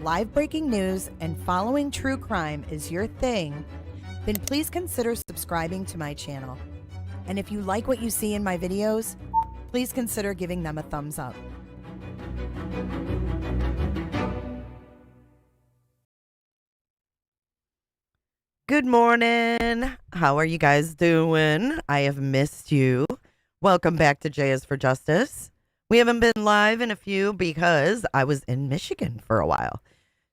live breaking news and following true crime is your thing, then please consider subscribing to my channel. And if you like what you see in my videos, please consider giving them a thumbs up. Good morning. How are you guys doing? I have missed you. Welcome back to J is for Justice. We haven't been live in a few because I was in Michigan for a while.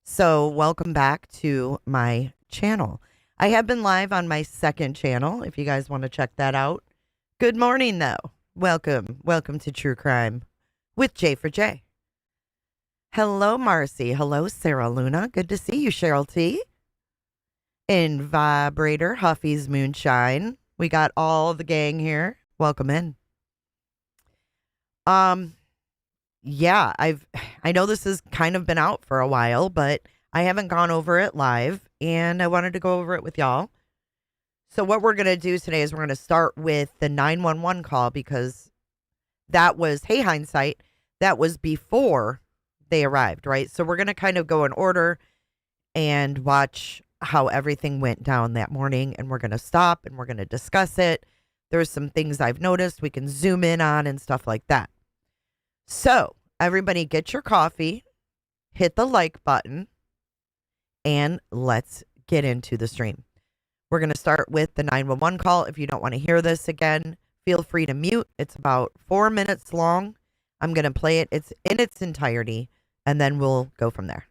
So welcome back to my channel. I have been live on my second channel if you guys want to check that out. Good morning, though. Welcome. Welcome to True Crime with J for J. Hello, Marcy. Hello, Sarah Luna. Good to see you, Cheryl T. In Vibrator, Huffy's Moonshine. We got all the gang here. Welcome in. Yeah, I know this has kind of been out for a while, but I haven't gone over it live, and I wanted to go over it with y'all. So what we're going to do today is we're going to start with the 911 call, because that was, hey, hindsight, that was before they arrived, right? So we're going to kind of go in order and watch how everything went down that morning, and we're going to stop and we're going to discuss it. There's some things I've noticed we can zoom in on and stuff like that. So everybody get your coffee, hit the like button, and let's get into the stream. We're going to start with the 911 call. If you don't want to hear this again, feel free to mute. It's about 4 minutes long. I'm going to play it. It's in its entirety, and then we'll go from there.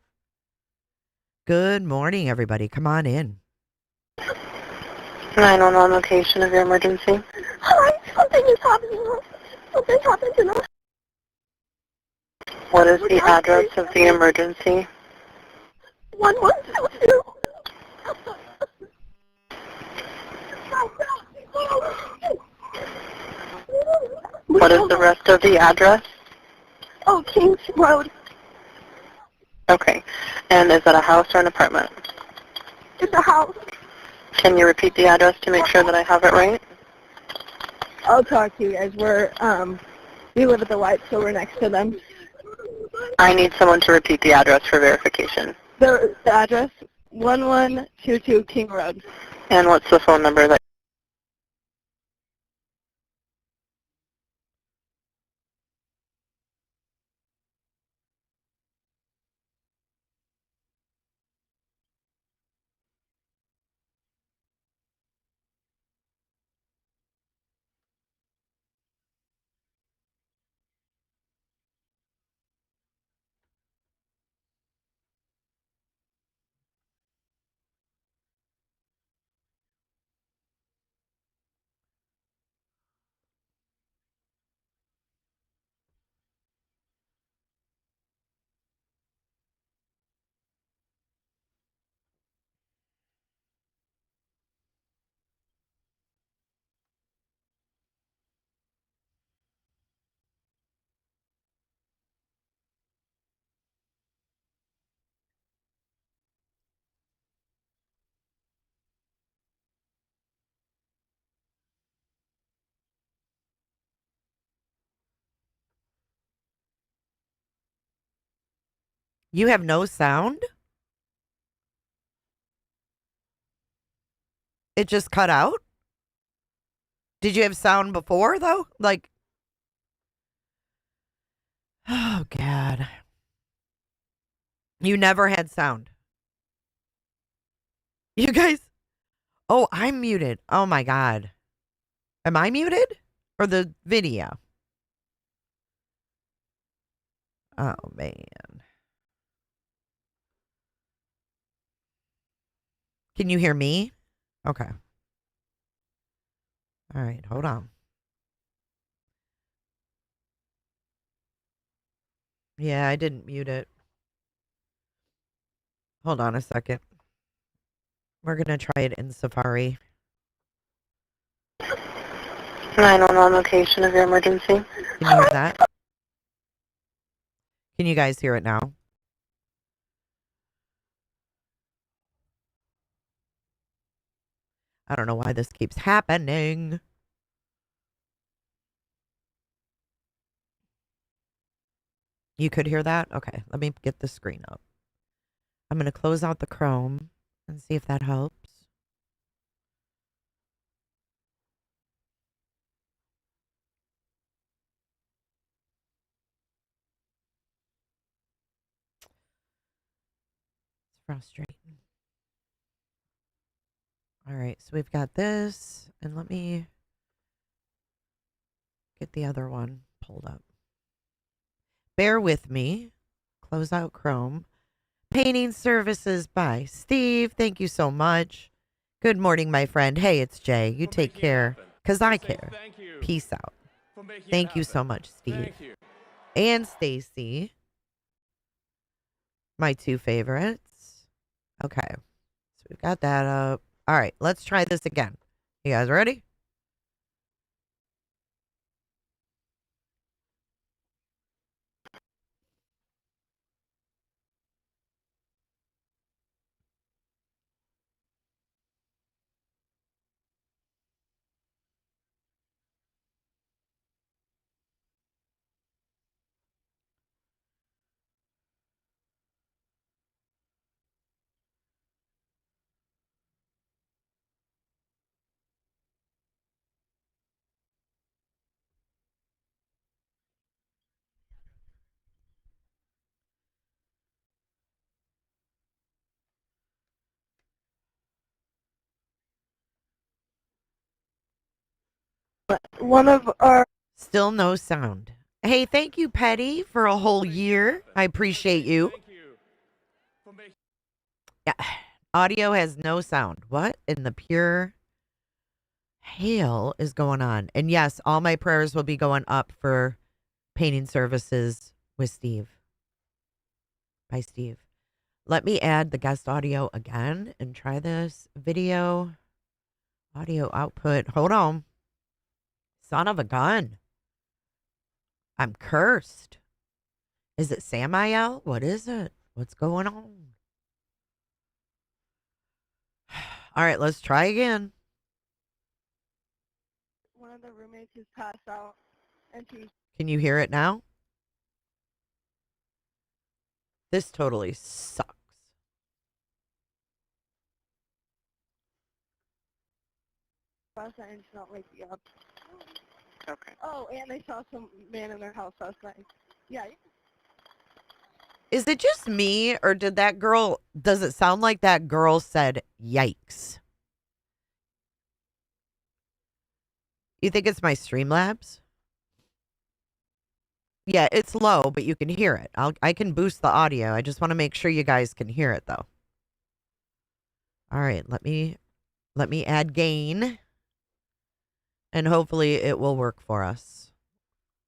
Good morning, everybody. Come on in. 911 location of your emergency. Hi, something is happening. Something happened to us. What is the address of the emergency? 1122. What is the rest of the address? Oh, Kings Road. Okay. And is that a house or an apartment? It's a house. Can you repeat the address to make sure that I have it right? I'll talk to you guys. We live at the White, so we're next to them. I need someone to repeat the address for verification. The address, 1122 King Road. And what's the phone number that... You have no sound? It just cut out? Did you have sound before, though? Like, oh, God. You never had sound. You guys? Oh, I'm muted. Oh, my God. Am I muted? Or the video? Oh, man. Can you hear me? Okay. All right, hold on. Yeah, I didn't mute it. Hold on a second. We're going to try it in Safari. 911 location of your emergency. Can you hear that? Can you guys hear it now? I don't know why this keeps happening. You could hear that? Okay, let me get the screen up. I'm going to close out the Chrome and see if that helps. It's frustrating. All right, so we've got this, and let me get the other one pulled up. Bear with me. Close out Chrome. Painting services by Steve. Thank you so much. Good morning, my friend. Hey, it's Jay. You take care, because I care. Peace out. Thank you so much, Steve. And Stacy. My two favorites. Okay. So we've got that up. All right, let's try this again. You guys ready? One of our Still no sound. Hey, thank you, Petty, for a whole year. I appreciate you. Yeah. Audio has no sound. What in the pure hell is going on? And yes, all my prayers will be going up for painting services with Steve. By Steve. Let me add the guest audio again and try this. Video, audio output. Hold on. Son of a gun. I'm cursed. Is it Samael? What is it? What's going on? All right, let's try again. one of the roommates is passed out, and she's Can you hear it now? This totally sucks. passed out and she's not waking up. Okay. Oh, and they saw some man in their house last night. Yeah. Is it just me, or does it sound like that girl said yikes? You think it's my Streamlabs? Yeah, it's low, but you can hear it. I can boost the audio. I just want to make sure you guys can hear it, though. All right, let me add gain, and hopefully it will work for us.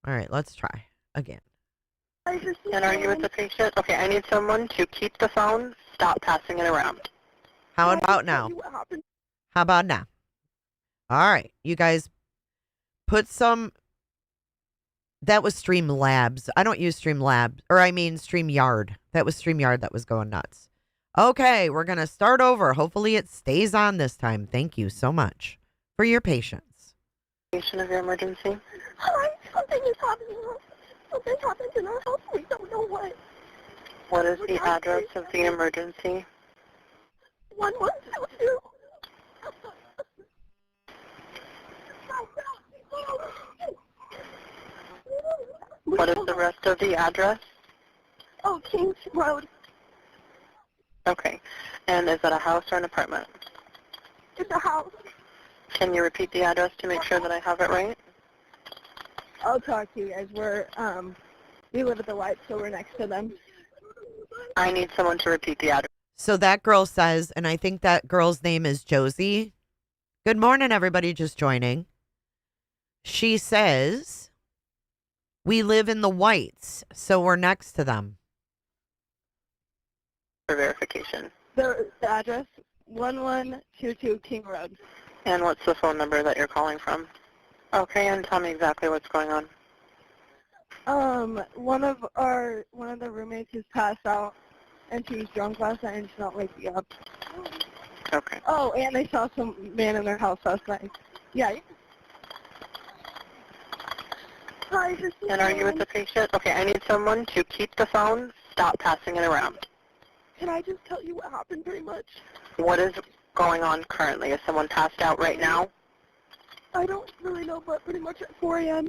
All right, let's try again. And are you with the patient? Okay, I need someone to keep the phone, stop passing it around. How about now? How about now? All right, you guys put some. That was Streamlabs. I don't use Streamlabs, or I mean StreamYard. That was StreamYard that was going nuts. Okay, we're going to start over. Hopefully it stays on this time. Thank you so much for your patience. Patient of your emergency? Hi, something is happening. Something happened in our house. We don't know what. What is the address of the emergency? 1122. What is the rest of the address? Oh, Kings Road. Okay. And is that a house or an apartment? It's a house. Can you repeat the address to make sure that I have it right? I'll talk to you guys. We live at the light, so we're next to them. I need someone to repeat the address. So that girl says, and I think that girl's name is Josie. Good morning, everybody just joining. She says, we live in the Whites, so we're next to them. For verification. The address, 1122 King Road. And what's the phone number that you're calling from? Okay, and tell me exactly what's going on. One of the roommates is passed out, and she's drunk last night, and she's not waking up. Okay. Oh, and they saw some man in their house last night. Yeah. Hi, this is And are you with the patient? Okay, I need someone to keep the phone, stop passing it around. Can I just tell you what happened pretty much? What is going on currently? Is someone passed out right now? I don't really know, but pretty much at 4 a.m.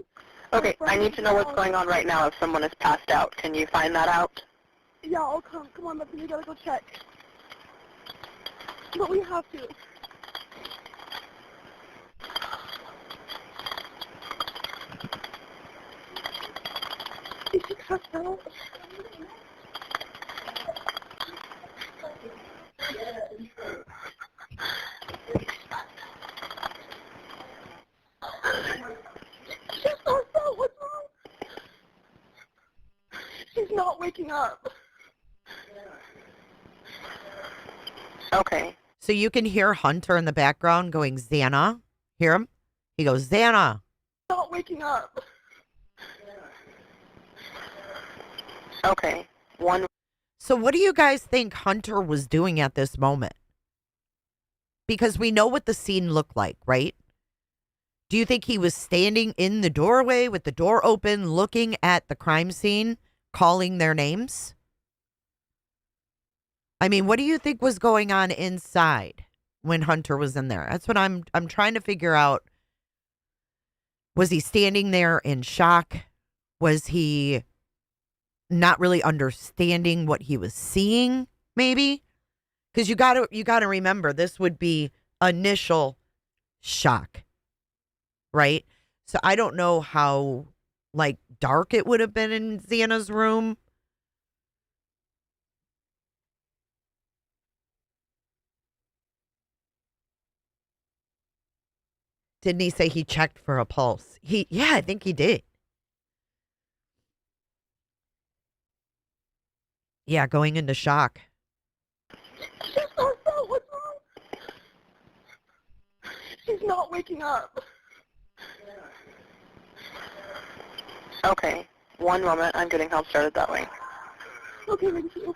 Okay, I need to know what's going on right now if someone is passed out. Can you find that out? Yeah, I'll come. Come on, Bethany, you gotta go check. But we have to. Is she passed out? She's passed out. What's wrong? She's not waking up. Okay. So you can hear Hunter in the background going, Xana. Hear him? He goes, Xana. Not waking up. Okay. One. So what do you guys think Hunter was doing at this moment? Because we know what the scene looked like, right? Do you think he was standing in the doorway with the door open, looking at the crime scene, calling their names? I mean, what do you think was going on inside when Hunter was in there? That's what I'm trying to figure out. Was he standing there in shock? Was he not really understanding what he was seeing, maybe? Because you gotta remember, this would be initial shock, right? So I don't know how like dark it would have been in Xana's room. Didn't he say he checked for a pulse? Yeah, I think he did. Yeah, going into shock. She's passed out. What's wrong? She's not waking up. Okay. One moment. I'm getting help started that way. Okay, thank you.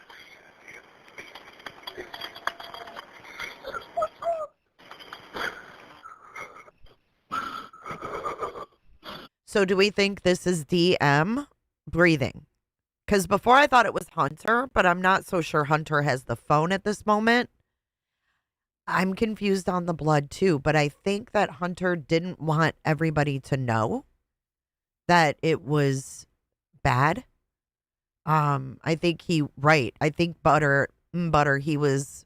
What's wrong? So do we think this is DM breathing? Because before I thought it was Hunter, but I'm not so sure Hunter has the phone at this moment. I'm confused on the blood too, but I think that Hunter didn't want everybody to know that it was bad. I think I think Butter, he was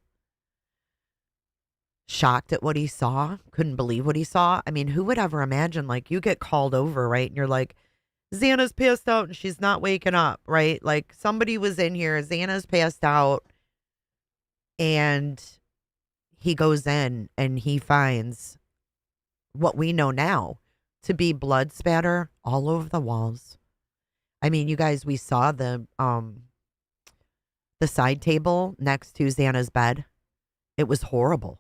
shocked at what he saw, couldn't believe what he saw. I mean, who would ever imagine, like, you get called over, right? And you're like, Xana's passed out and she's not waking up, right? Like, somebody was in here, Xana's passed out, and he goes in and he finds what we know now to be blood spatter all over the walls. I mean, you guys, we saw the side table next to Xana's bed. It was horrible.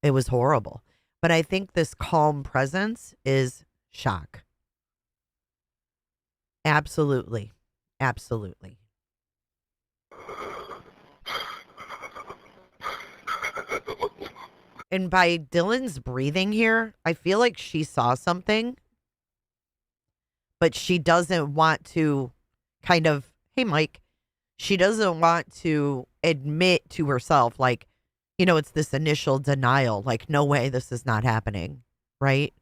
It was horrible. But I think this calm presence is shock. Absolutely. Absolutely. And by Dylan's breathing here, I feel like she saw something, but she doesn't want to kind of, hey, Mike, she doesn't want to admit to herself, like, you know, it's this initial denial, like, no way, this is not happening, right?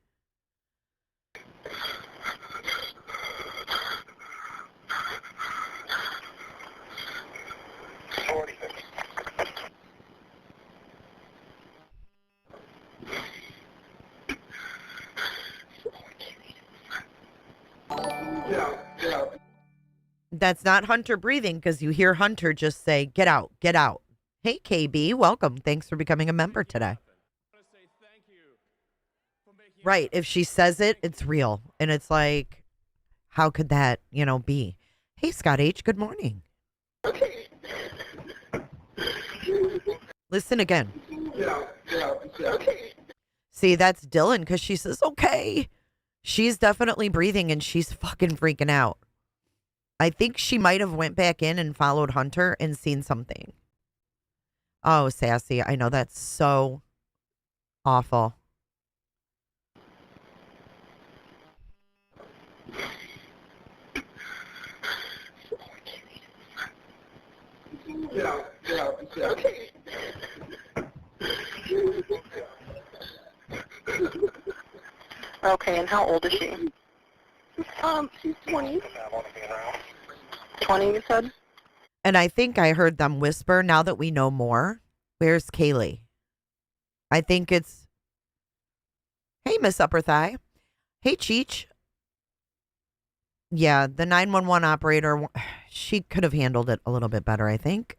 That's not Hunter breathing because you hear Hunter just say, get out, get out. Hey, KB, welcome. Thanks for becoming a member today. Right. If she says it, it's real. And it's like, how could that, be? Hey, Scott H., good morning. Listen again. See, that's Dylan because she says, okay. She's definitely breathing and she's fucking freaking out. I think she might have went back in and followed Hunter and seen something. Oh, Sassy. I know that's so awful. Get out. Okay. Okay, and how old is she? She's 20. 20, you said? And I think I heard them whisper, now that we know more, where's Kaylee? I think it's, hey, Miss Upper Thigh. Hey, Cheech. Yeah, the 911 operator, she could have handled it a little bit better, I think.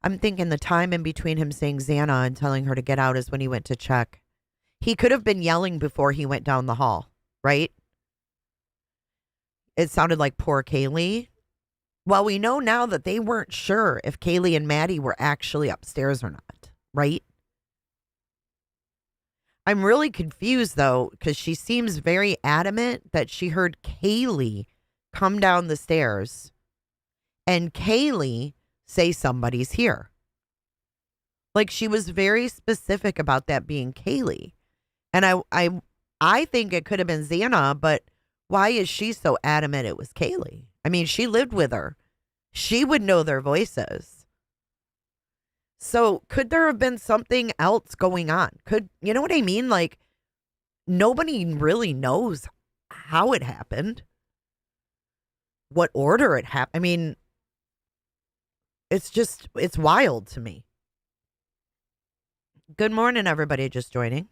I'm thinking the time in between him saying Xana and telling her to get out is when he went to check. He could have been yelling before he went down the hall, right? It sounded like poor Kaylee. Well, we know now that they weren't sure if Kaylee and Maddie were actually upstairs or not, right? I'm really confused, though, because she seems very adamant that she heard Kaylee come down the stairs and Kaylee say somebody's here. Like, she was very specific about that being Kaylee. And I think it could have been Xana, but why is she so adamant it was Kaylee? I mean, she lived with her. She would know their voices. So could there have been something else going on? You know what I mean? Like, nobody really knows how it happened, what order it happened. I mean, it's wild to me. Good morning, everybody just joining.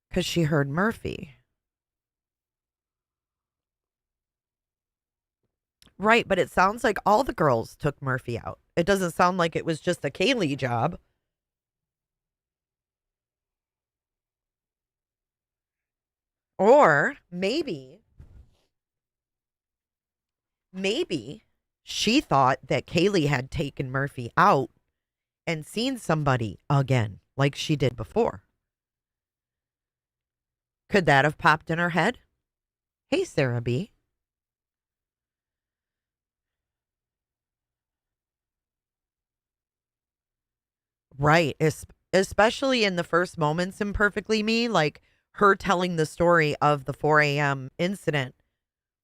Because she heard Murphy. Right, but it sounds like all the girls took Murphy out. It doesn't sound like it was just a Kaylee job. Or maybe she thought that Kaylee had taken Murphy out and seen somebody again, like she did before. Could that have popped in her head? Hey, Sarah B. Right. Especially in the first moments in Perfectly Me, like her telling the story of the 4 a.m. incident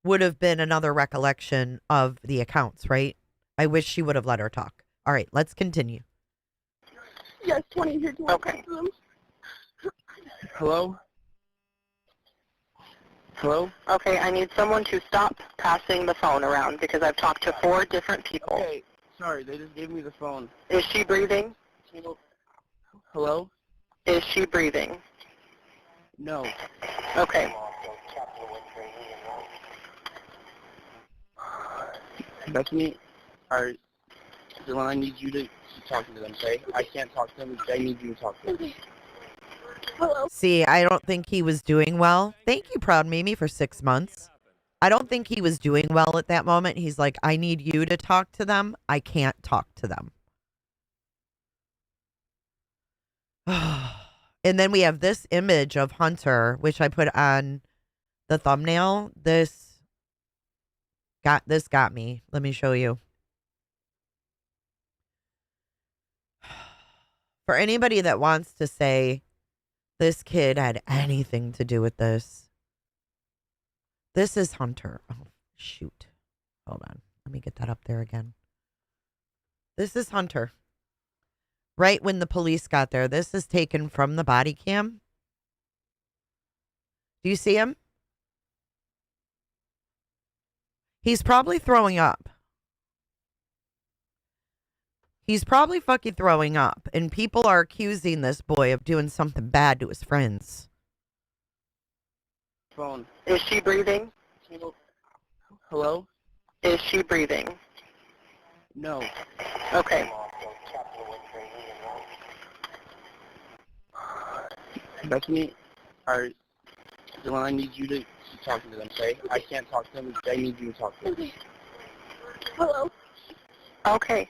would have been another recollection of the accounts, right? I wish she would have let her talk. All right, let's continue. Yes, 20 here. Okay. Hello? Hello? Okay, I need someone to stop passing the phone around because I've talked to 4 different people. Okay, sorry, they just gave me the phone. Is she breathing? Hello? Is she breathing? No. Okay. Bethany, alright, Dylan, I need you to keep talking to them, okay? I can't talk to them, I need you to talk to them. Hello. See, I don't think he was doing well. Thank you, Proud Mimi, for 6 months. I don't think he was doing well at that moment. He's like, I need you to talk to them. I can't talk to them. And then we have this image of Hunter, which I put on the thumbnail. This got me. Let me show you. For anybody that wants to say this kid had anything to do with this, this is Hunter. Oh, shoot. Hold on. Let me get that up there again. This is Hunter. Right when the police got there. This is taken from the body cam. Do you see him? He's probably throwing up. He's probably fucking throwing up. And people are accusing this boy of doing something bad to his friends. Phone. Is she breathing? Hello? Is she breathing? No. Okay. Bethany, alright, Dylan, I need you to keep talking to them, okay? I can't talk to them, I need you to talk to them. Hello. Okay.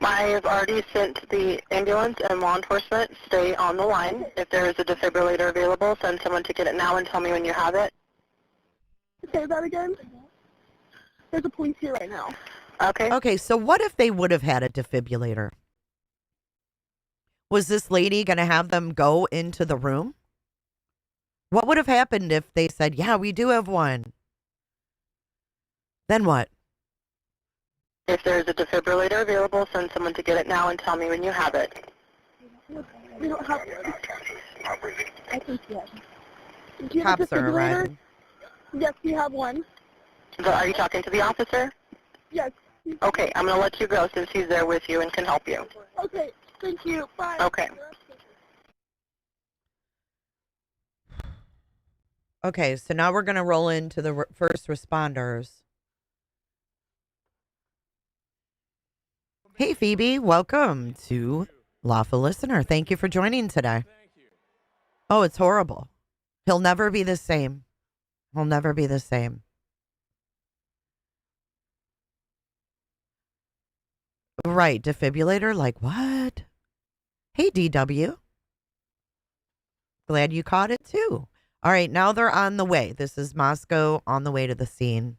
I've already sent the ambulance and law enforcement. Stay on the line. If there is a defibrillator available, send someone to get it now and tell me when you have it. Say that again. There's a police here right now. Okay. Okay, so what if they would have had a defibrillator? Was this lady going to have them go into the room? What would have happened if they said, yeah, we do have one? Then what? If there's a defibrillator available, send someone to get it now and tell me when you have it. We don't have one. I think yes. Do you have a Cops are defibrillator? arriving. Yes, we have one. Are you talking to the officer? Yes. Okay, I'm going to let you go since he's there with you and can help you. Okay, thank you. Bye. Okay. Okay, so now we're going to roll into the first responders. Hey, Phoebe, welcome to Lawful Listener. Thank you for joining today. Oh, it's horrible. He'll never be the same. He'll never be the same. Right, defibrillator, like what? Hey, DW. Glad you caught it too. All right, now they're on the way. This is Moscow on the way to the scene.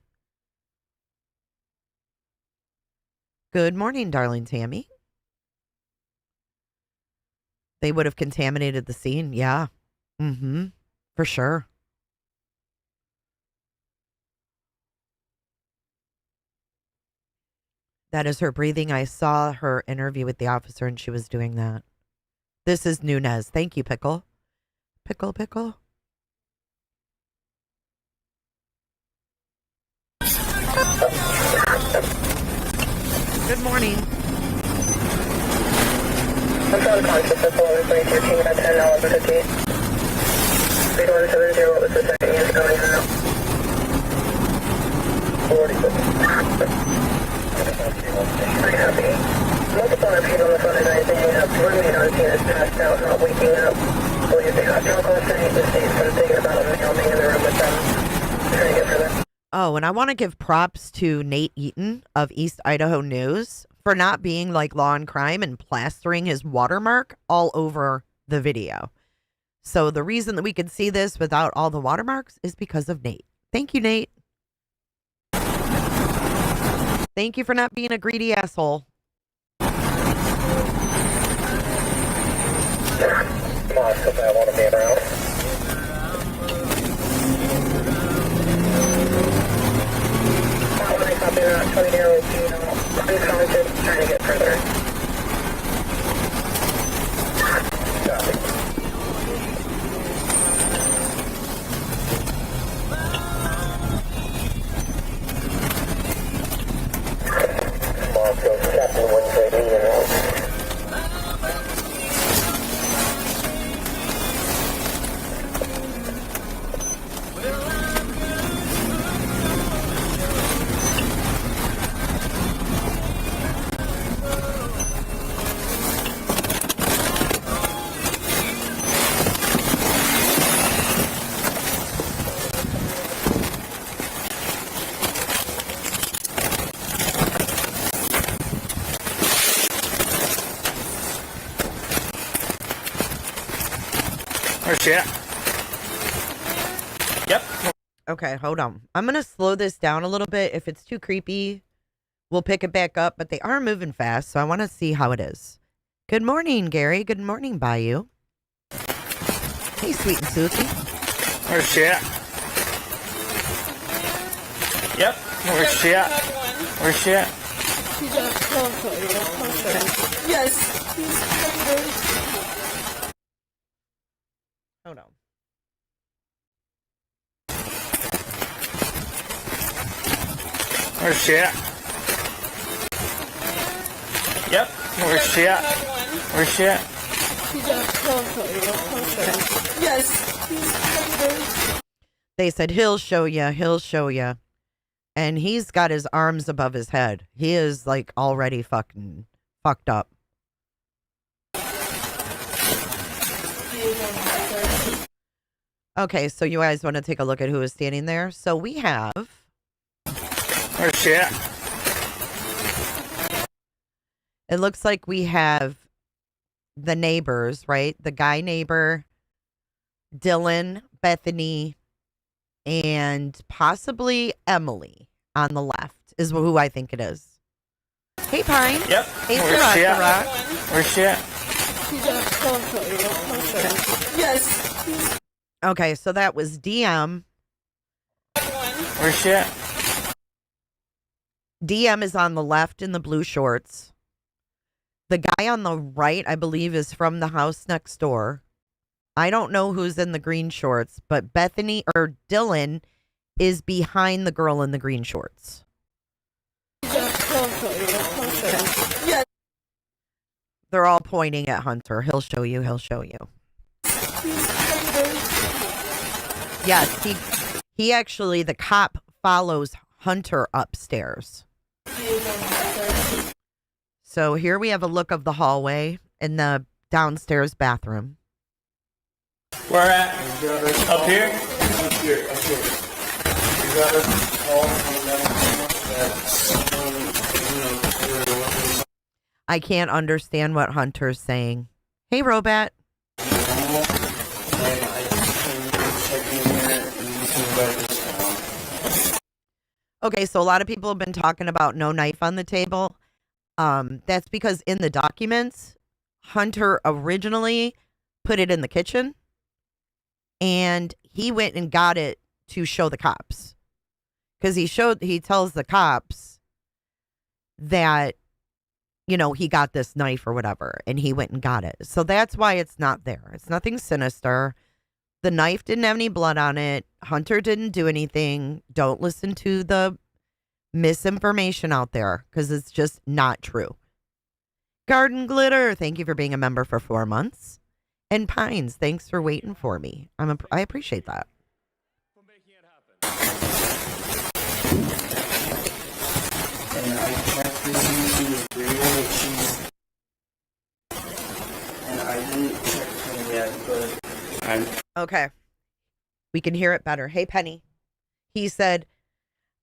Good morning, darling Tammy. They would have contaminated the scene. Yeah. Mm-hmm. For sure. That is her breathing. I saw her interview with the officer and she was doing that. This is Nunez. Thank you, Pickle. Pickle, Pickle. Good morning. I'm trying to contact the 11-22 at 10:50. 3170, what was the second unit coming out? 40. Pretty happy. Multiple RPs on the phone tonight saying a roommate on scene is passed out, not waking up. Believe they got drunk last night. The state's been thinking about a male being in the room with them. Trying to get further. Oh, and I want to give props to Nate Eaton of East Idaho News for not being like Law and Crime and plastering his watermark all over the video. So the reason that we could see this without all the watermarks is because of Nate. Thank you, Nate. Thank you for not being a greedy asshole. Moscow, I want to be around. Copy that, 20-year-old female, unconscious, trying to get further. Copy. Moscow, Captain 130, and out. Oh shit. Yep. Okay, hold on. I'm going to slow this down a little bit. If it's too creepy, we'll pick it back up, but they are moving fast, so I want to see how it is. Good morning, Gary. Good morning, Bayou. Hey, Sweet and Susie. Oh shit. Yep. Oh shit. Oh shit. Yes. Hold on. Oh shit. Yep. Oh shit. Oh shit. Yes. They said, he'll show you, he'll show you. And he's got his arms above his head. He is like already fucking fucked up. Okay, so you guys want to take a look at who is standing there? So we have... Oh shit. It looks like we have the neighbors, right? The guy neighbor, Dylan, Bethany, and possibly Emily on the left is who I think it is. Hey, Pine. Yep. Hey, Oh shit. Sarah. Oh shit. Yes. Okay, so that was DM. Oh shit. DM is on the left in the blue shorts. The guy on the right, I believe, is from the house next door. I don't know who's in the green shorts, but Bethany or Dylan is behind the girl in the green shorts. They're all pointing at Hunter. He'll show you. He'll show you. Yes, he actually, the cop follows Hunter upstairs. So here we have a look of the hallway in the downstairs bathroom. Where at? Up here? Up here, up here. You got us all I can't understand what Hunter's saying. Hey, Robot. Okay, so a lot of people have been talking about no knife on the table. That's because in the documents, Hunter originally put it in the kitchen, and he went and got it to show the cops. Because he tells the cops that, you know, he got this knife or whatever, and he went and got it. So that's why it's not there. It's nothing sinister. The knife didn't have any blood on it. Hunter didn't do anything. Don't listen to the misinformation out there because it's just not true. Garden Glitter, thank you for being a member for 4 months. And Pines, thanks for waiting for me. I appreciate that. for making it happen. And I checked this into the real and I didn't check him yet, but I'm Okay. We can hear it better. Hey, Penny. He said,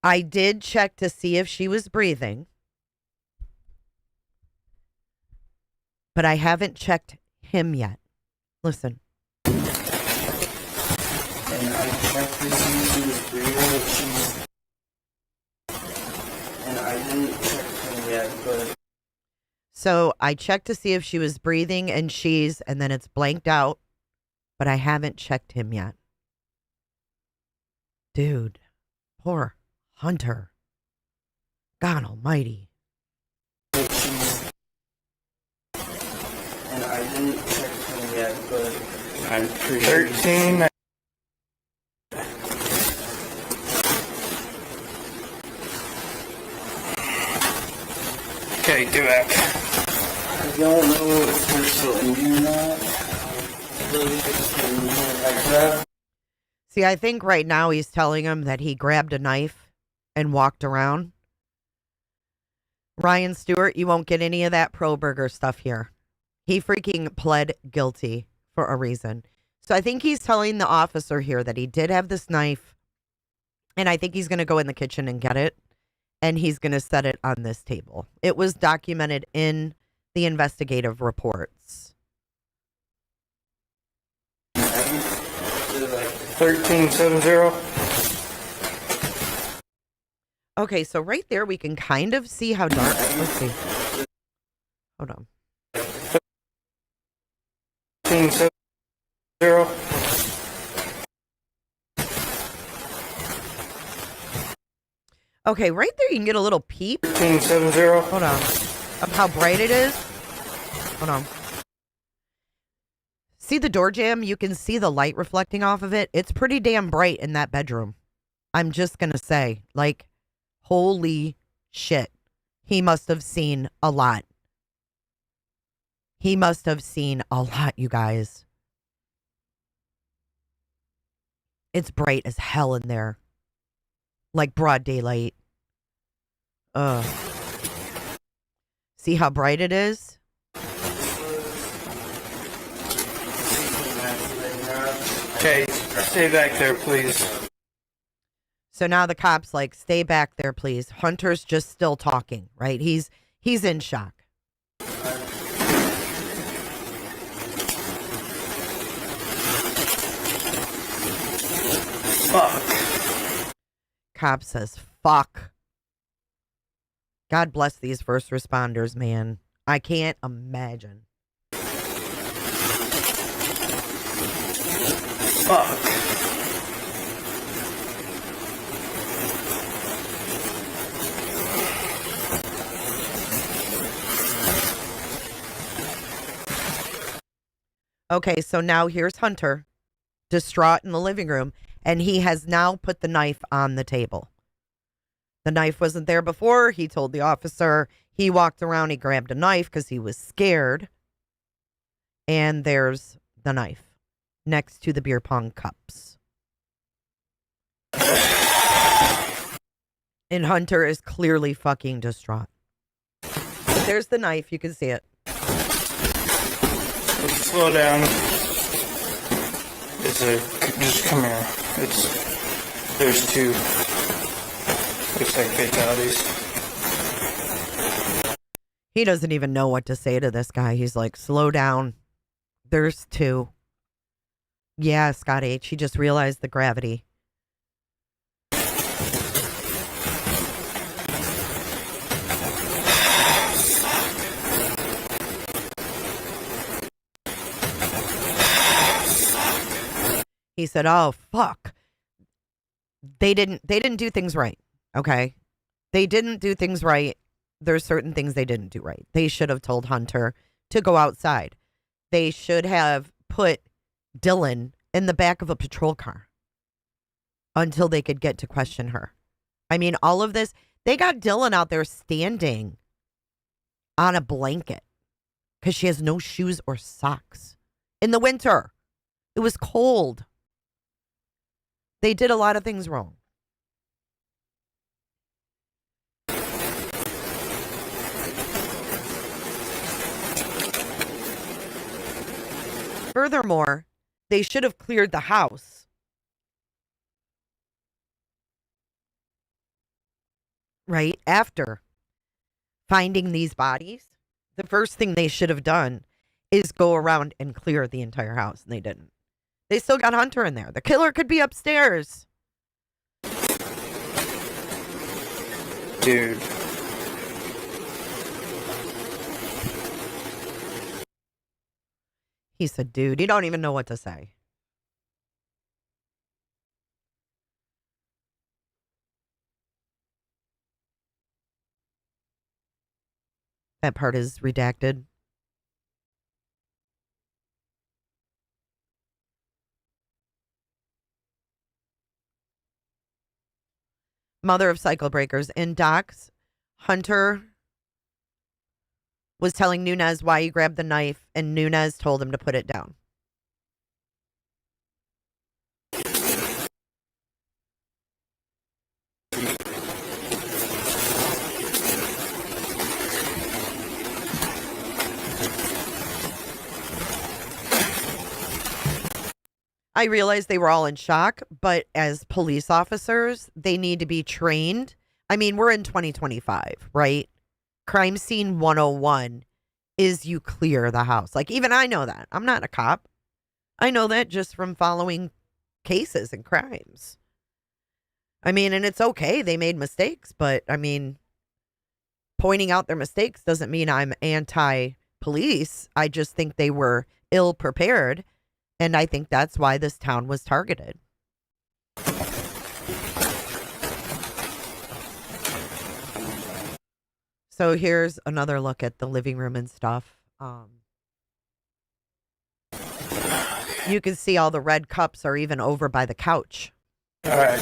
I did check to see if she was breathing, but I haven't checked him yet. Listen. and I checked this into the real and I didn't check him yet, but So I checked to see if she was breathing and and then it's blanked out, but I haven't checked him yet. Dude, poor Hunter. God almighty. and I didn't check him yet, but I'm pretty 13. Okay, get back. I don't know if we're still in here or not. I grabbed See, I think right now he's telling him that he grabbed a knife and walked around. Ryan Stewart, you won't get any of that pro-burger stuff here. He freaking pled guilty for a reason. So I think he's telling the officer here that he did have this knife, and I think he's going to go in the kitchen and get it, and he's going to set it on this table. It was documented in the investigative reports. 1370. Okay, so right there we can kind of see how dark. Let's see. Hold on. 1370. Okay, right there you can get a little peep. 1370. Hold on. Of how bright it is. Hold on. See the door jamb? You can see the light reflecting off of it. It's pretty damn bright in that bedroom. I'm just going to say, like, holy shit. He must have seen a lot. He must have seen a lot, you guys. It's bright as hell in there. Like broad daylight. Ugh. See how bright it is? Okay, stay back there, please. So now the cop's like, stay back there, please. Hunter's just still talking, right? He's in shock. Fuck. Cop says, fuck. God bless these first responders, man. I can't imagine. Fuck. Okay, so now here's Hunter, distraught in the living room, and he has now put the knife on the table. The knife wasn't there before. He told the officer. He walked around, he grabbed a knife because he was scared. And there's the knife next to the beer pong cups. And Hunter is clearly fucking distraught. There's the knife. You can see it. Slow down. Just come here. There's two. Looks like fatalities. He doesn't even know what to say to this guy. He's like, slow down. There's two. Yeah, Scott H. He just realized the gravity. He said, "Oh fuck. They didn't do things right. Okay? They didn't do things right. There's certain things they didn't do right. They should have told Hunter to go outside. They should have put Dylan in the back of a patrol car until they could get to question her. I mean, all of this, they got Dylan out there standing on a blanket because she has no shoes or socks in the winter. It was cold. They did a lot of things wrong. Furthermore, they should have cleared the house. Right after finding these bodies, the first thing they should have done is go around and clear the entire house, and they didn't. They still got Hunter in there. The killer could be upstairs. Dude. He said, dude, you don't even know what to say. That part is redacted. Mother of cycle breakers. In docs, Hunter was telling Nunez why he grabbed the knife, and Nunez told him to put it down. I realized they were all in shock, but as police officers, they need to be trained. I mean, we're in 2025, right? Crime scene 101 is you clear the house. Like, even I know that. I'm not a cop. I know that just from following cases and crimes. I mean, and it's okay. They made mistakes, but I mean, pointing out their mistakes doesn't mean I'm anti-police. I just think they were ill prepared. And I think that's why this town was targeted. So here's another look at the living room and stuff. You can see all the red cups are even over by the couch. All right.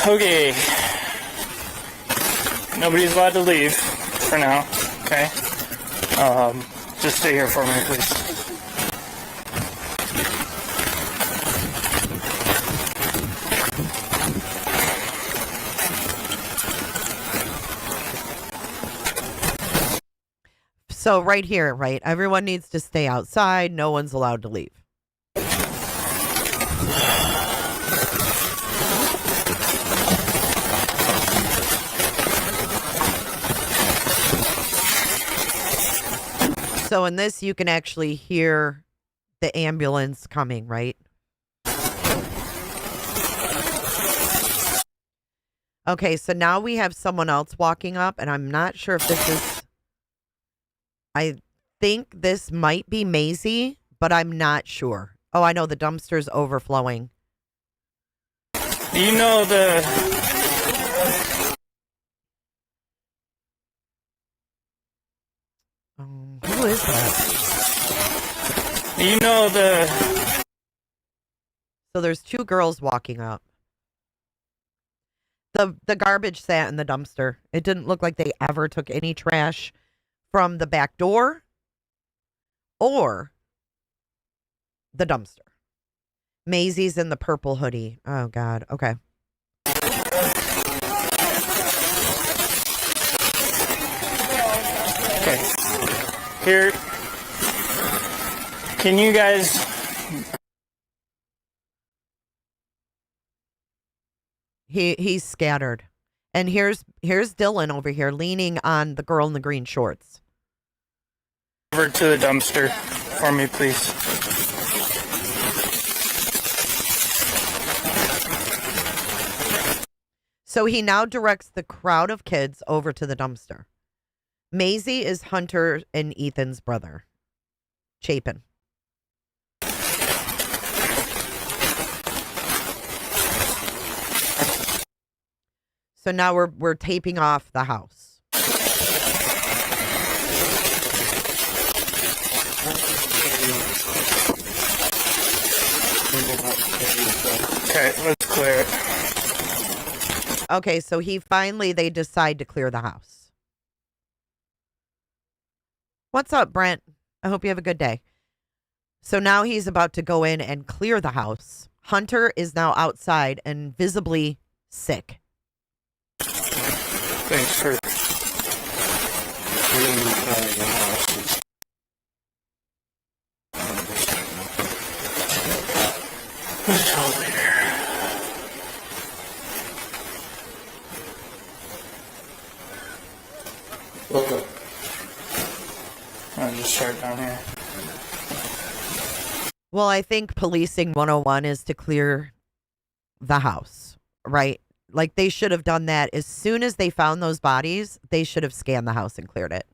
Okay. Nobody's allowed to leave for now. Okay. Just stay here for a minute, please. So right here, right? Everyone needs to stay outside. No one's allowed to leave. So in this, you can actually hear the ambulance coming, right? Okay, so now we have someone else walking up, and I'm not sure if this is... I think this might be Maisie, but I'm not sure. Oh, I know the dumpster's overflowing. You know the... Who is that? You know the... So there's two girls walking up. The garbage sat in the dumpster. It didn't look like they ever took any trash from the back door or the dumpster. Maisie's in the purple hoodie. Oh, God. Okay. Okay. Here. Can you guys... He's scattered. And here's Dylan over here leaning on the girl in the green shorts. over to the dumpster for me, please? So he now directs the crowd of kids over to the dumpster. Maisie is Hunter and Ethan's brother, Chapin. So now we're taping off the house. Okay, let's clear it. Okay, so they decide to clear the house. What's up, Brent? I hope you have a good day. So now he's about to go in and clear the house. Hunter is now outside and visibly sick. Thanks for clearing the house. Who's over here? Look up. I'll just start down here. Well, I think policing 101 is to clear the house, right? Like they should have done that as soon as they found those bodies. They should have scanned the house and cleared it.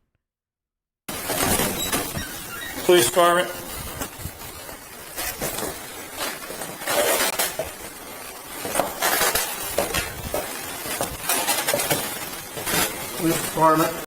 Police department. Police department.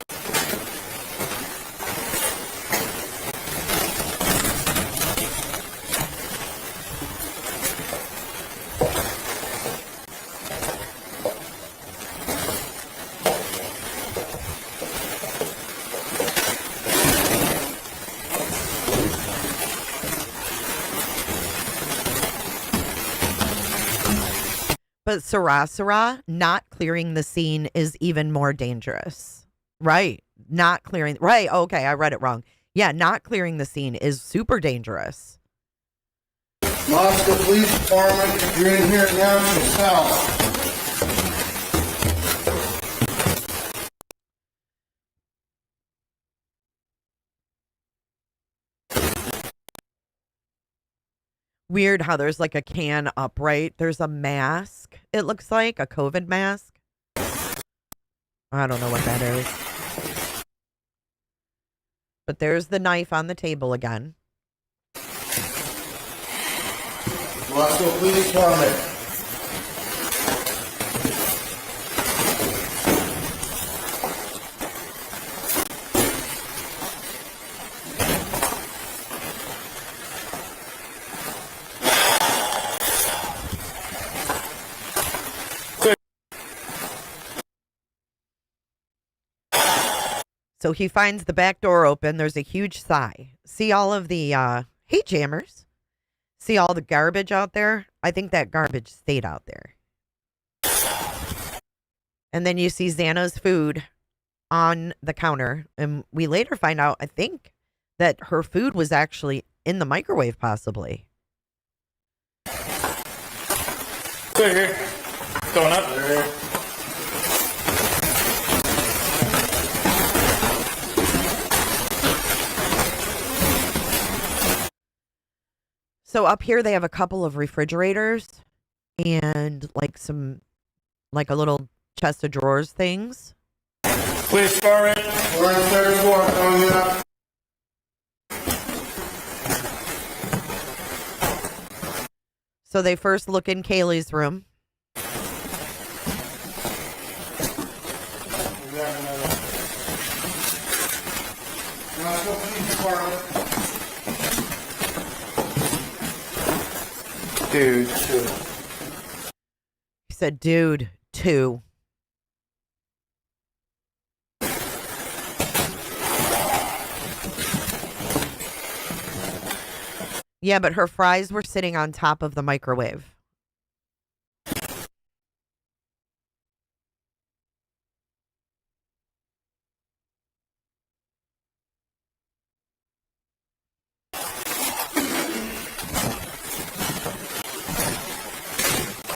But Sarah, not clearing the scene is even more dangerous. Right. Not clearing. Right. Okay. I read it wrong. Yeah. Not clearing the scene is super dangerous. Moscow Police Department, if you're in here now, yourself. Weird how there's like a can upright. There's a mask. It looks like a COVID mask. I don't know what that is. But there's the knife on the table again. Moscow Police Department. So he finds the back door open. There's a huge sigh. See all of the, hey, jammers. See all the garbage out there? I think that garbage stayed out there. And then you see Xana's food on the counter. And we later find out, I think, that her food was actually in the microwave, possibly. Clear here. Going up there. So up here they have a couple of refrigerators and like a little chest of drawers things. Police department. We're on third floor, coming up. So they first look in Kaylee's room. Dude. He said, dude, 2. Yeah, but her fries were sitting on top of the microwave.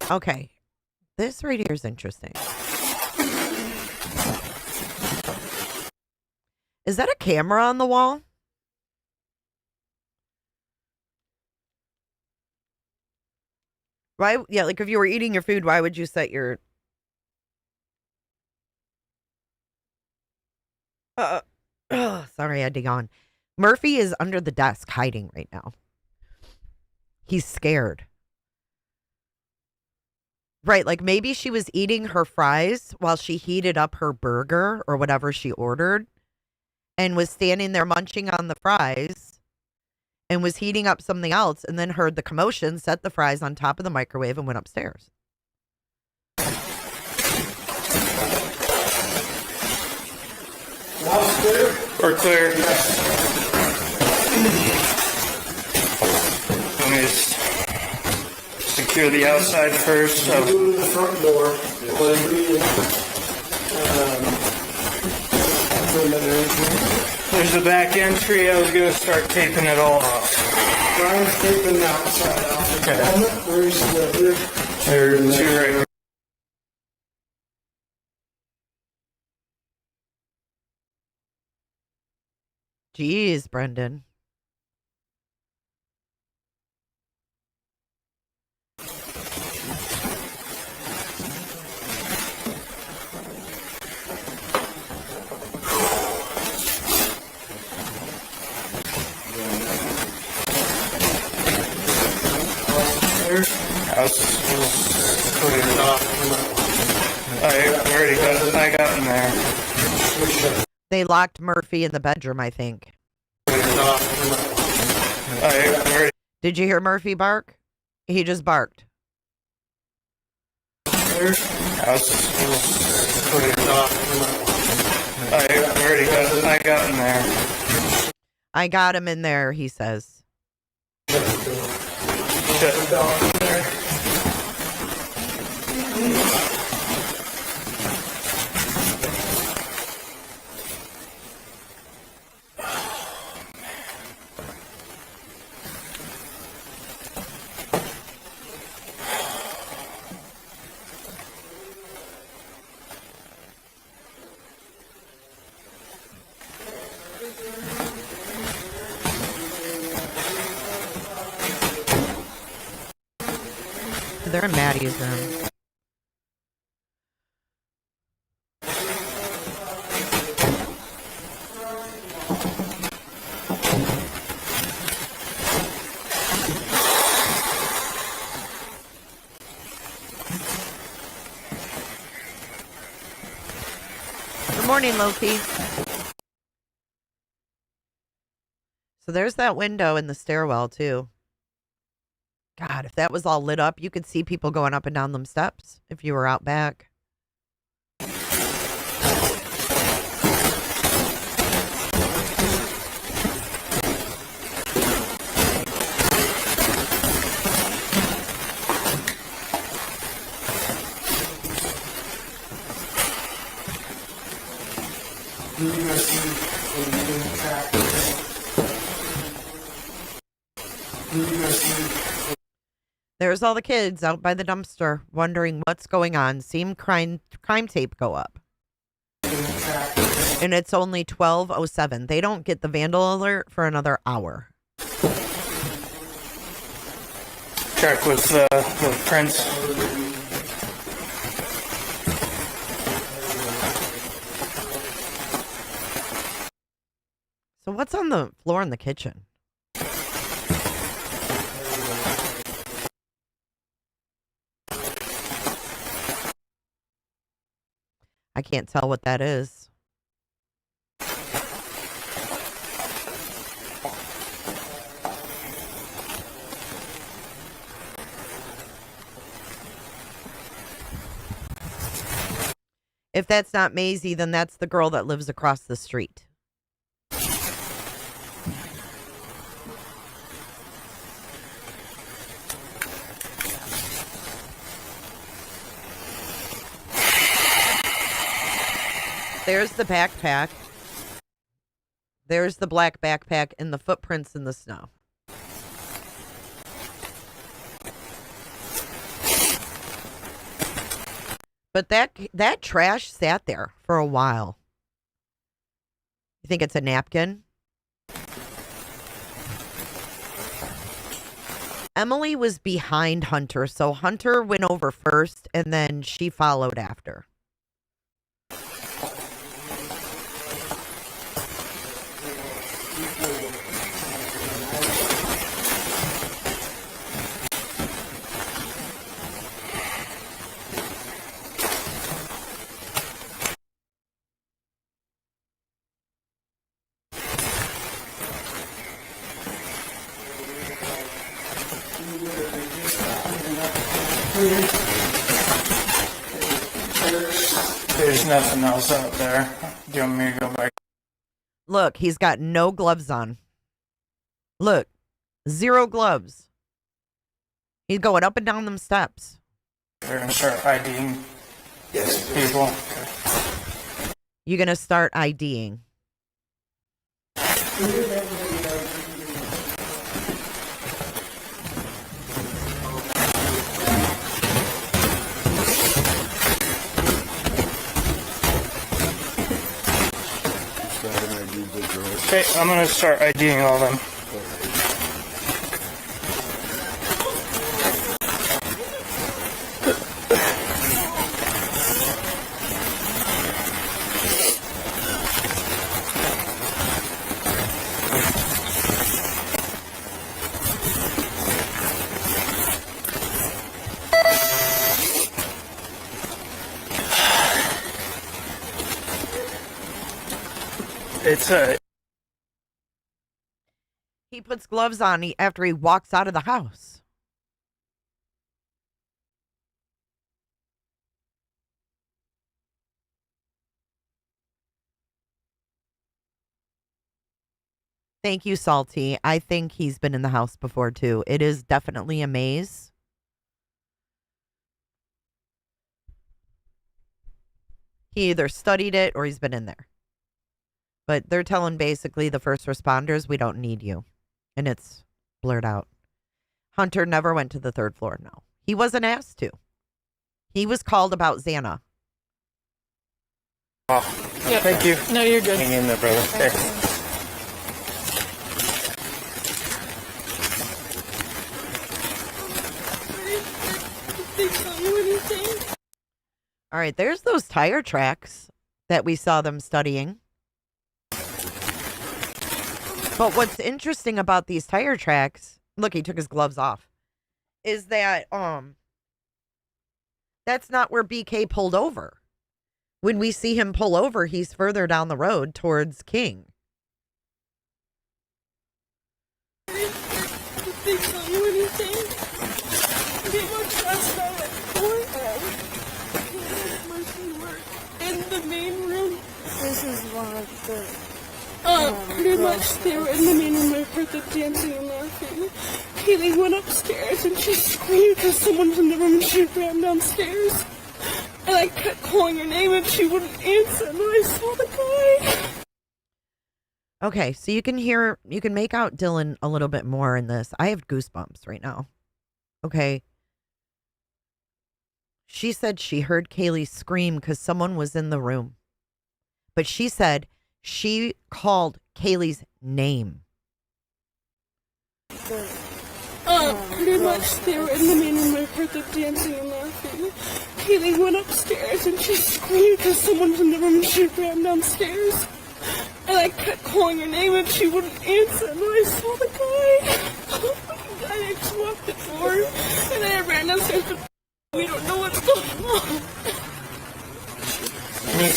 Okay, this right here is interesting. Is that a camera on the wall? Why? Yeah, like if you were eating your food, why would you set your... sorry, I had to yawn. Murphy is under the desk hiding right now. He's scared. Right, like maybe she was eating her fries while she heated up her burger or whatever she ordered and was standing there munching on the fries and was heating up something else and then heard the commotion, set the fries on top of the microwave and went upstairs. House clear? We're clear. Let me just secure the outside first. So. Go to the front door. Let it be. There's the back entry. I was going to start taping it all off. Brian's taping the outside off. Okay. Where's the... There's 2 right here. Jeez, Brendan. I got in there. They locked Murphy in the bedroom, I think. Did you hear Murphy bark? He just barked. I got in there. I got him in there, he says. They're in Maddie's room. Good morning, Loki. So there's that window in the stairwell, too. God, if that was all lit up, you could see people going up and down them steps if you were out back. There's all the kids out by the dumpster wondering what's going on. Seeing crime tape go up. And it's only 12:07. They don't get the vandal alert for another hour. Check with the prints. So what's on the floor in the kitchen? I can't tell what that is. If that's not Maisie, then that's the girl that lives across the street. There's the backpack. There's the black backpack and the footprints in the snow. But that trash sat there for a while. You think it's a napkin? Emily was behind Hunter, so Hunter went over first and then she followed after. There's nothing else out there. Do you want me to go back? Look, he's got no gloves on. Look, 0 gloves. He's going up and down them steps. They're going to start IDing people. Okay. You're going to start IDing. Okay, I'm going to start IDing all of them. He puts gloves on after he walks out of the house. Thank you, Salty. I think he's been in the house before, too. It is definitely a maze. He either studied it or he's been in there. But they're telling basically the first responders, we don't need you. And it's blurred out. Hunter never went to the 3rd floor, no. He wasn't asked to. He was called about Xana. Oh, yeah. Thank you. No, you're good. Hang in there, brother. Okay. All right, there's those tire tracks that we saw them studying. But what's interesting about these tire tracks, look, he took his gloves off, is that that's not where BK pulled over. When we see him pull over, he's further down the road towards King. In the main room. This is one of the... Pretty much they were in the main room. I heard them dancing and laughing. Kaylee went upstairs and she screamed because someone was in the room and she ran downstairs. And I kept calling her name and she wouldn't answer and then I saw the guy. Okay, so you can make out Dylan a little bit more in this. I have goosebumps right now. Okay. She said she heard Kaylee scream because someone was in the room. But she said she called Kaylee's name. Pretty much they were in the main room. I heard them dancing and laughing. Kaylee went upstairs and she screamed because someone was in the room and she ran downstairs. And I kept calling her name and she wouldn't answer and then I saw the guy. I just locked the door and then I ran downstairs but we don't know what's going on. Can you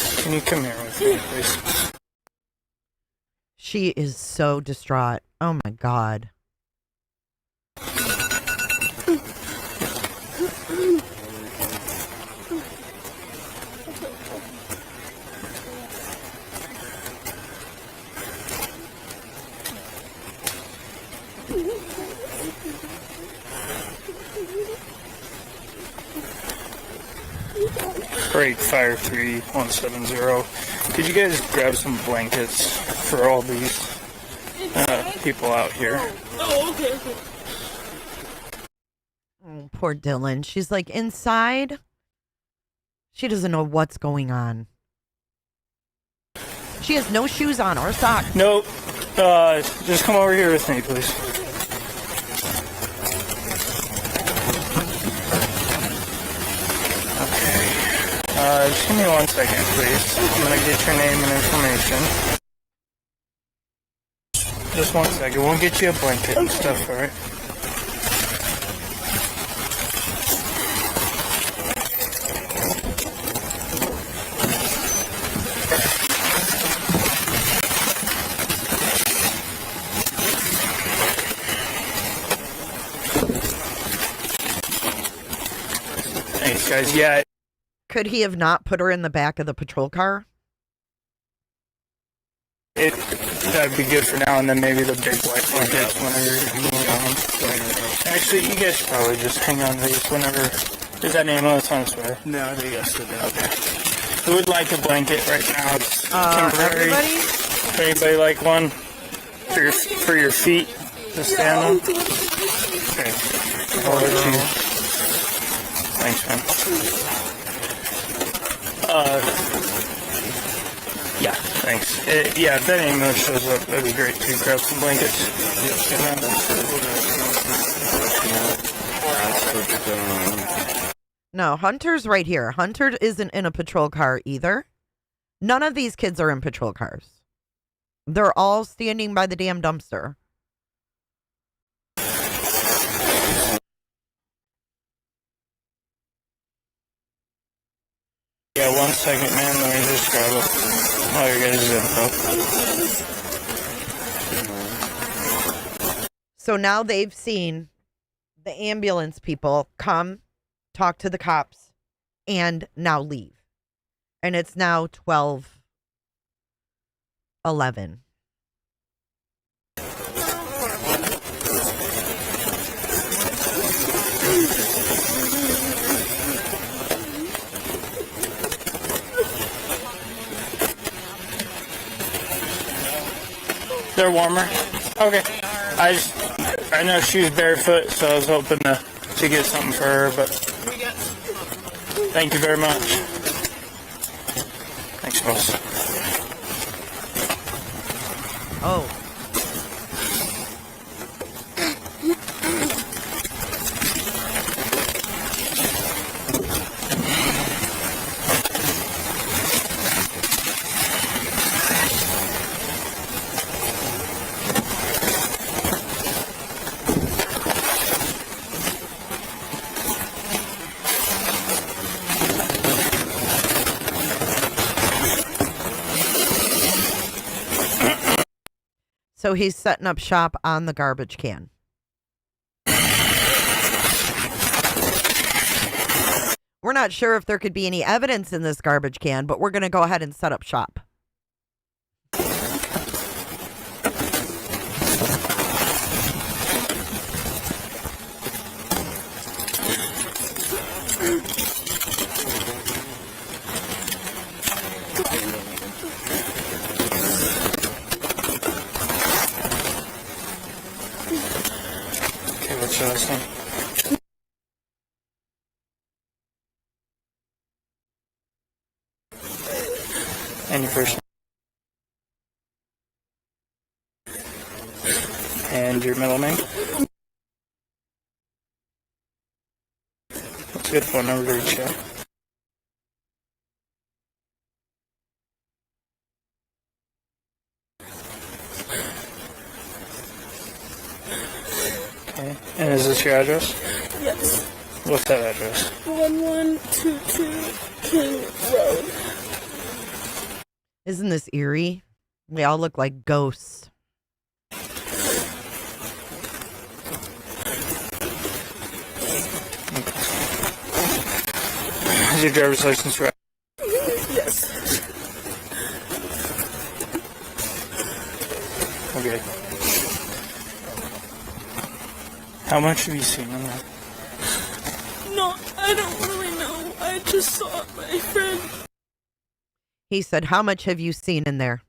She is so distraught. Oh my God. Break Fire 3170. Could you guys grab some blankets for all these people out here? Oh, okay. Oh, poor Dylan. She's like inside. She doesn't know what's going on. She has no shoes on or socks. Nope. Just come over here with me, please. Just give me 1 second, please. I'm gonna get your name and information. Just 1 second. We'll get you a blanket and stuff, alright? Thanks, guys. Yeah. Could he have not put her in the back of the patrol car? That'd be good for now, and then maybe the big white blankets whenever you're gone. Actually, you guys should probably just hang on to these whenever. Is that ambulance on its way? No, they got stood down. Okay. Who would like a blanket right now? It's temporary. Everybody? Anybody like one for your feet to stand on? Okay. I'll let you. Thanks, man. Yeah, thanks. Yeah, if that ambulance shows up, that'd be great to grab some blankets. No, Hunter's right here. Hunter isn't in a patrol car either. None of these kids are in patrol cars. They're all standing by the damn dumpster. Yeah, 1 second, man. Let me just grab all your guys' info. So now they've seen the ambulance people come, talk to the cops, and now leave. And it's now 12:11. They're warmer? Okay. I know she was barefoot, so I was hoping to get something for her, but thank you very much. Thanks, boss. Oh. So he's setting up shop on the garbage can. We're not sure if there could be any evidence in this garbage can, but we're going to go ahead and set up shop. And your first name. And your middle name. What's a good phone number to reach you? Okay. And is this your address? Yes. What's that address? 1122 King Road. Isn't this eerie? They all look like ghosts. Is your driver's license right? Yes. Okay. How much have you seen on that? No, I don't really know. I just saw my friend. He said, how much have you seen in there?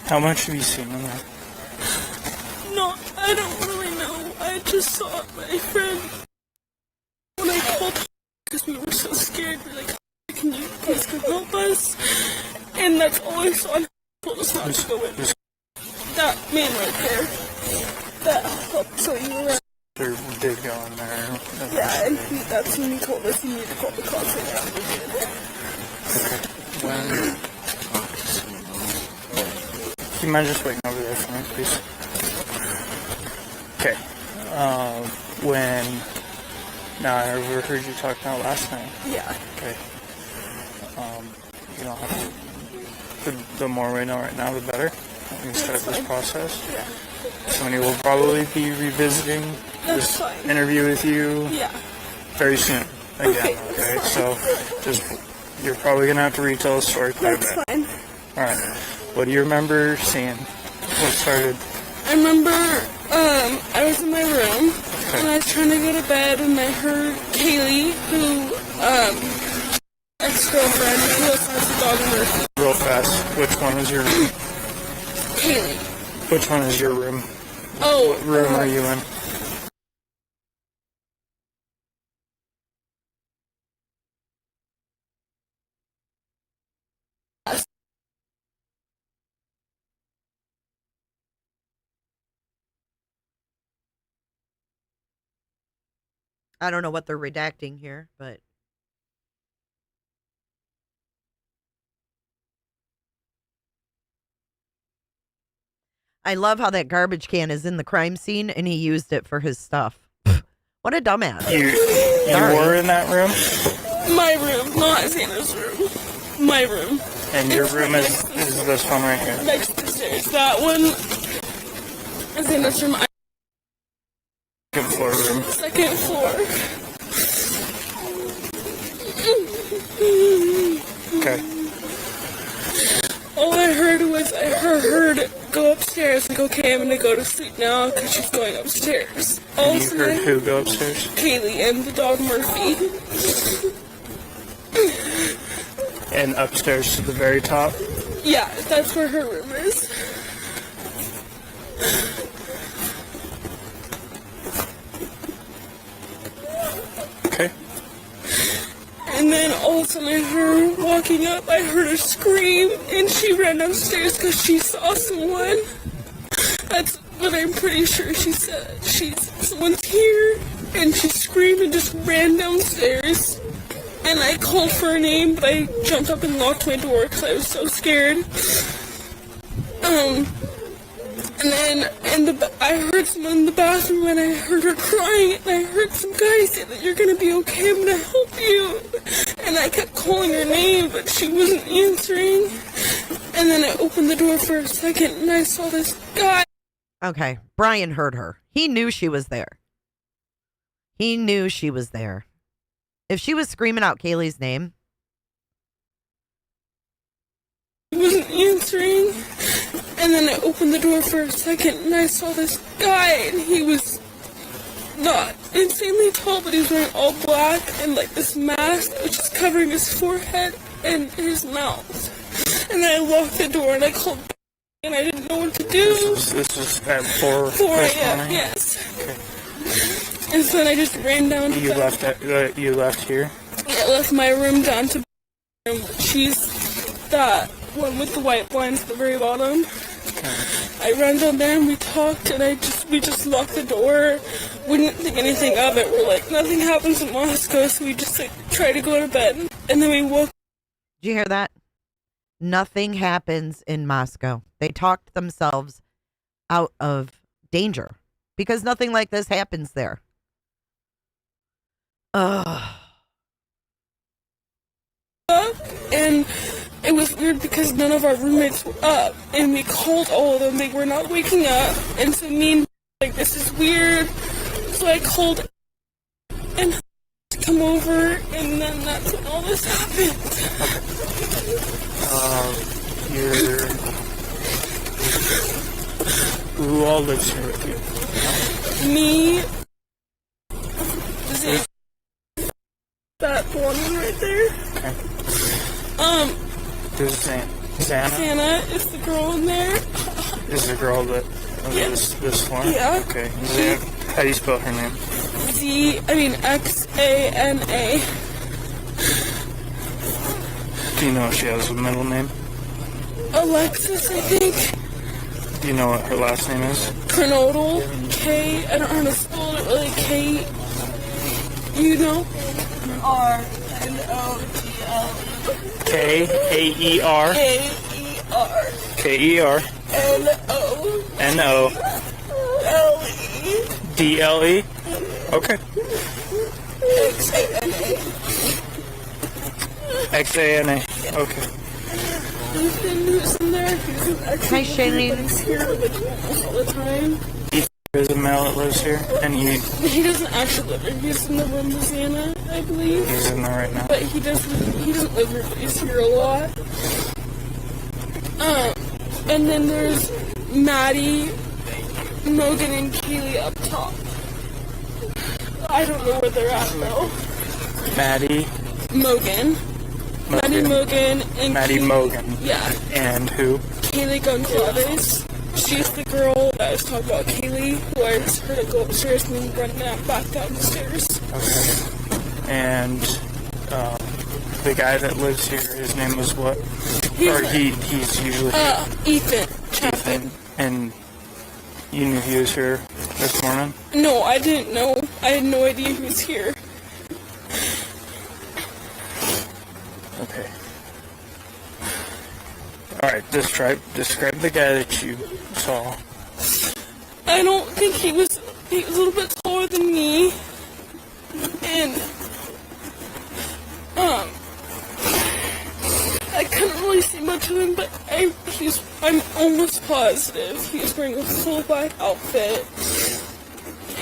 How much have you seen on that? No, I don't really know. I just saw my friend. When I called because we were so scared, we're like, can you please come help us? And that's all I saw. And told us not to go in. That man right there. That helped show you around. There did go in there. Yeah, and that's when he told us he needed to call the cops right now. When... Do you mind just waiting over there for me, please? Okay. When... Now, I overheard you talking about last night. Yeah. Okay. You don't have to... The more we know right now, the better. We can start this process. Yeah. Somebody will probably be revisiting this interview with you very soon. Again, okay? So, just... You're probably going to have to retell the story quite a bit. That's fine. Alright. What do you remember seeing? What started? I remember, I was in my room, and I was trying to go to bed, and I heard Kaylee, who, ex-girlfriend, who also has a dog Murphy. Real fast. Which one is your room? Kaylee. Which one is your room? Oh. What room are you in? I don't know what they're redacting here, but I love how that garbage can is in the crime scene and he used it for his stuff. What a dumbass. You were in that room? My room, not Xana's room. My room. And your room is this one right here? Next to the stairs. That one is Xana's room. Second floor room. Second floor. Okay. All I heard was I heard her go upstairs. Like, okay, I'm gonna go to sleep now because she's going upstairs. And you heard who go upstairs? Kaylee and the dog Murphy. And upstairs to the very top? Yeah, that's where her room is. Okay. And then all of a sudden I heard her walking up, I heard her scream, and she ran upstairs because she saw someone. That's what I'm pretty sure she said. Someone's here, and she screamed and just ran downstairs. And I called for her name, but I jumped up and locked my door because I was so scared. And then I heard someone in the bathroom, and I heard her crying, and I heard some guy say that you're gonna be okay, I'm gonna help you. And I kept calling her name, but she wasn't answering. And then I opened the door for a second, and I saw this guy. okay, Brian heard her. He knew she was there. He knew she was there. If she was screaming out Kaylee's name, He wasn't answering. And then I opened the door for a second, and I saw this guy, and he was not insanely tall, but he was wearing all black and like this mask, which is covering his forehead and his mouth. And then I locked the door, and I called, and I didn't know what to do. This was at 4 a.m. Yes. Okay. And so then I just ran down to You left here? I left my room down to she's that one with the white blinds at the very bottom. I ran down there and we talked, and we just locked the door. We didn't think anything of it. We're like, nothing happens in Moscow, so we just like try to go to bed. And then we woke. did you hear that? Nothing happens in Moscow. They talked themselves out of danger because nothing like this happens there. Ugh. And it was weird because none of our roommates were up, and we called all of them. They were not waking up, and so me and like, this is weird. So I called, and to come over, and then that's when all this happened. Who all lives here with you? Me, that woman right there. Okay. Who's Santa? Santa is the girl in there. Is the girl that this one? Yeah. Okay. How do you spell her name? Xana. Do you know if she has a middle name? Alexis, I think. Do you know what her last name is? Kernodle. K. I don't know how to spell it really. K. You know? RNODL. K-A-E-R. K-E-R. K-E-R. N-O. N-O. D-L-E. Okay. X-A-N-A. X-A-N-A. Okay. Ethan, who's in there, he's an Hi, actually Shane. he's here like almost all the time. There's a male that lives here, and He doesn't actually live here. He's in the room with Santa, I believe. he's in there right now. But he doesn't live here, but he's here a lot. And then there's Maddie, Mogan, and Keely up top. I don't know where they're at though. Maddie Mogan, and Maddie Mogan. Yeah. And who? Kaylee Gonzalez. She's the girl that I was talking about, Kaylee, who I heard her go upstairs and then run back down the stairs. Okay. And the guy that lives here, his name was what? He's usually Ethan Chapman. Ethan. And you knew he was here this morning? No, I didn't know. I had no idea he was here. Okay. Alright, describe the guy that you saw. I don't think he was a little bit taller than me. And, I couldn't really see much of him, but I'm almost positive he was wearing a full black outfit.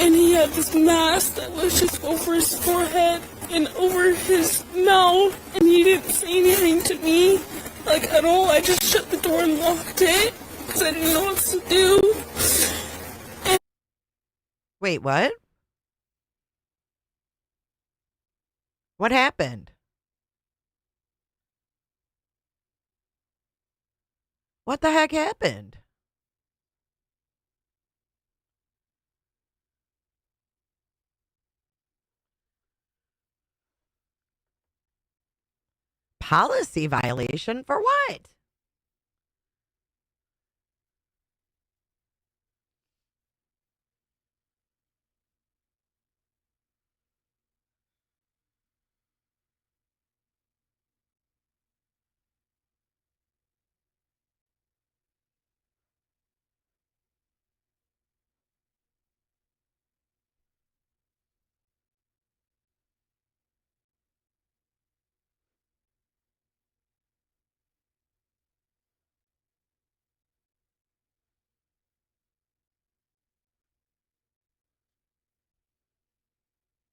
And he had this mask that was just over his forehead and over his mouth, and he didn't say anything to me, like, at all. I just shut the door and locked it, because I didn't know what to do. Wait, what? What happened? What the heck happened? Policy violation for what?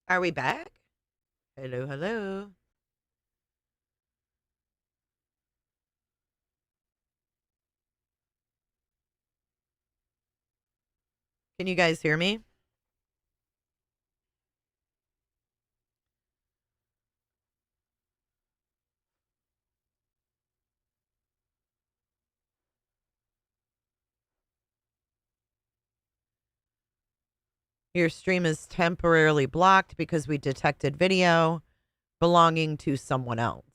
Are we back? Hello, hello. Can you guys hear me? Your stream is temporarily blocked because we detected video belonging to someone else.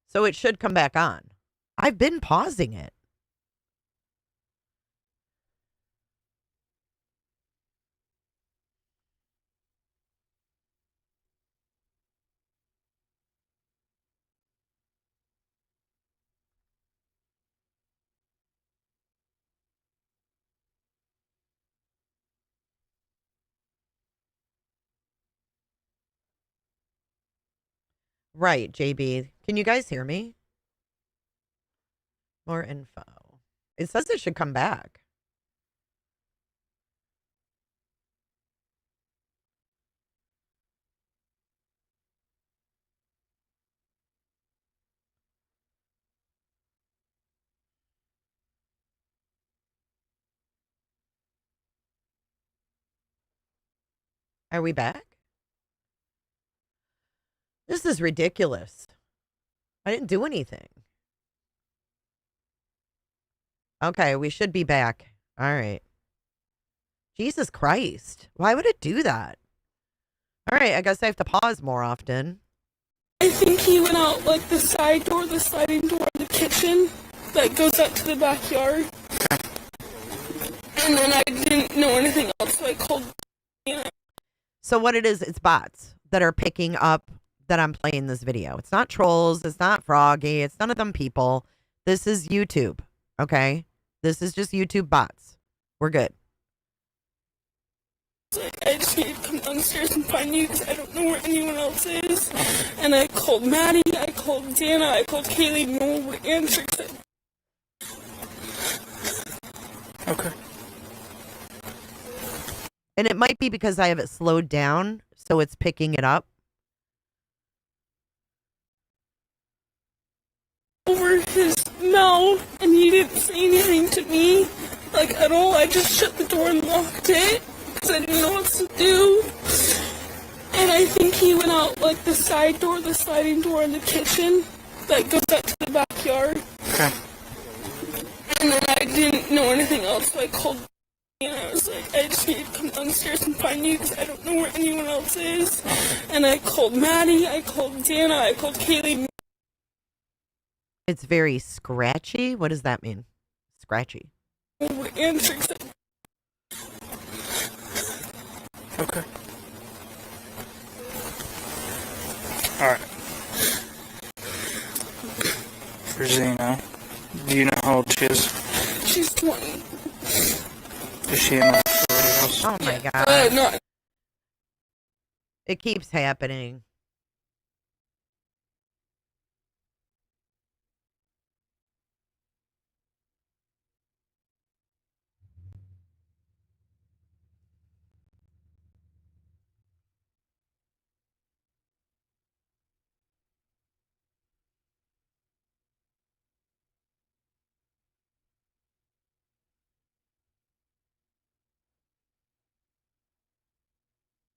So it should come back on. I've been pausing it. Right, JB. Can you guys hear me? More info. It says it should come back. Are we back? This is ridiculous. I didn't do anything. Okay, we should be back. All right. Jesus Christ. Why would it do that? All right, I guess I have to pause more often. I think he went out like the side door, the sliding door of the kitchen that goes out to the backyard. And then I didn't know anything else, so I called. So what it is, it's bots that are picking up that I'm playing this video. It's not trolls. It's not Froggy. It's none of them people. This is YouTube. Okay? This is just YouTube bots. We're good. Like, I just need to come downstairs and find you because I don't know where anyone else is. And I called Maddie, I called Dana, I called Kaylee, no one would answer. Okay. And it might be because I have it slowed down, so it's picking it up. Over his mouth, and he didn't say anything to me, like at all. I just shut the door and locked it because I didn't know what to do. And I think he went out like the side door, the sliding door in the kitchen that goes out to the backyard. Okay. And then I didn't know anything else, so I called. And I was like, I just need to come downstairs and find you because I don't know where anyone else is. And I called Maddie, I called Dana, I called Kaylee. It's very scratchy. What does that mean? Scratchy. No one would answer. Okay. Alright. For Zena, do you know how old she is? She's 20. Is she in the house? Oh my God. No. It keeps happening.